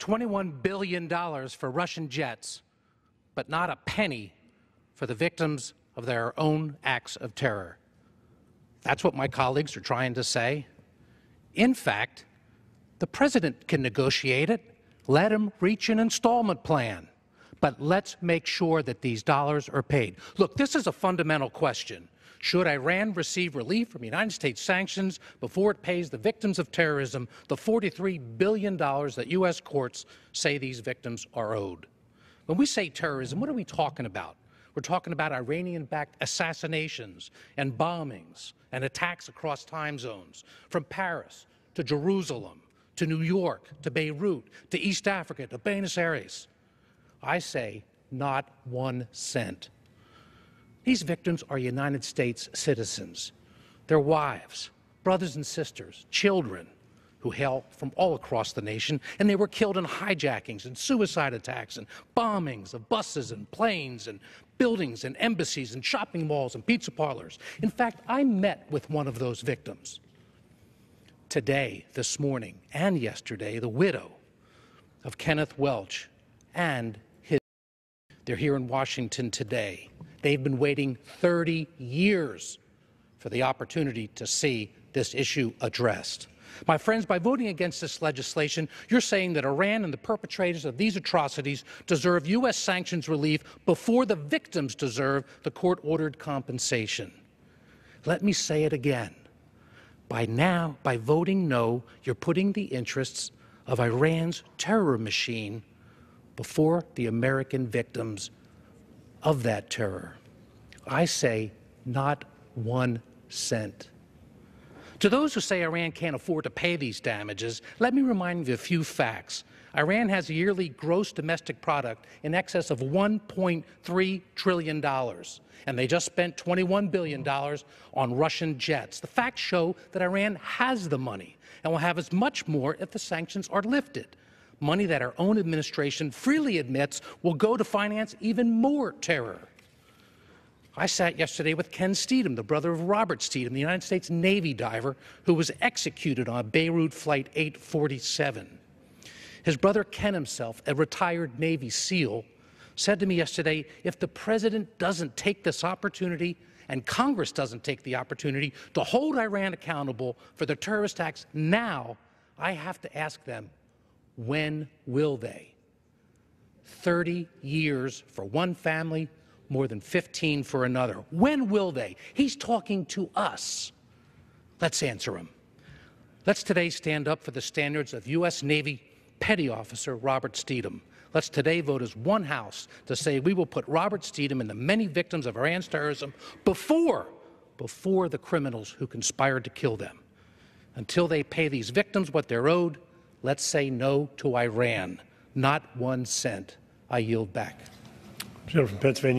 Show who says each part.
Speaker 1: $21 billion for Russian jets, but not a penny for the victims of their own acts of terror. That's what my colleagues are trying to say. In fact, the president can negotiate it. Let him reach an installment plan. But let's make sure that these dollars are paid. Look, this is a fundamental question. Should Iran receive relief from United States sanctions before it pays the victims of terrorism the $43 billion that U.S. courts say these victims are owed? When we say terrorism, what are we talking about? We're talking about Iranian-backed assassinations and bombings and attacks across time zones, from Paris to Jerusalem to New York to Beirut to East Africa to Buenos Aires. I say not 1 cent. These victims are United States citizens, their wives, brothers and sisters, children who hail from all across the nation, and they were killed in hijackings and suicide attacks and bombings of buses and planes and buildings and embassies and shopping malls and pizza parlors. In fact, I met with one of those victims. Today, this morning, and yesterday, the widow of Kenneth Welch and they're here in Washington today. They've been waiting 30 years for the opportunity to see this issue addressed. My friends, by voting against this legislation, you're saying that Iran and the perpetrators of these atrocities deserve U.S. sanctions relief before the victims deserve the court-ordered compensation. Let me say it again. By voting no, you're putting the interests of Iran's terror machine before the American victims of that terror. I say not 1 cent. To those who say Iran can't afford to pay these damages, let me remind you of a few facts. Iran has a yearly gross domestic product in excess of $1.3 trillion, and they just spent $21 billion on Russian jets. The facts show that Iran has the money and will have as much more if the sanctions are lifted. Money that our own administration freely admits will go to finance even more terror. I sat yesterday with Ken Steedham, the brother of Robert Steedham, the United States Navy diver who was executed on Beirut Flight 847. His brother Ken himself, a retired Navy SEAL, said to me yesterday, if the president doesn't take this opportunity and Congress doesn't take the opportunity to hold Iran accountable for the terrorist acts now, I have to ask them, when will they? 30 years for one family, more than 15 for another. When will they? He's talking to us. Let's answer him. Let's today stand up for the standards of U.S. Navy Petty Officer Robert Steedham. Let's today vote as one House to say we will put Robert Steedham and the many victims of Iran's terrorism before the criminals who conspired to kill them. Until they pay these victims what they're owed, let's say no to Iran. Not 1 cent. I yield back.
Speaker 2: Senator from Pennsylvania.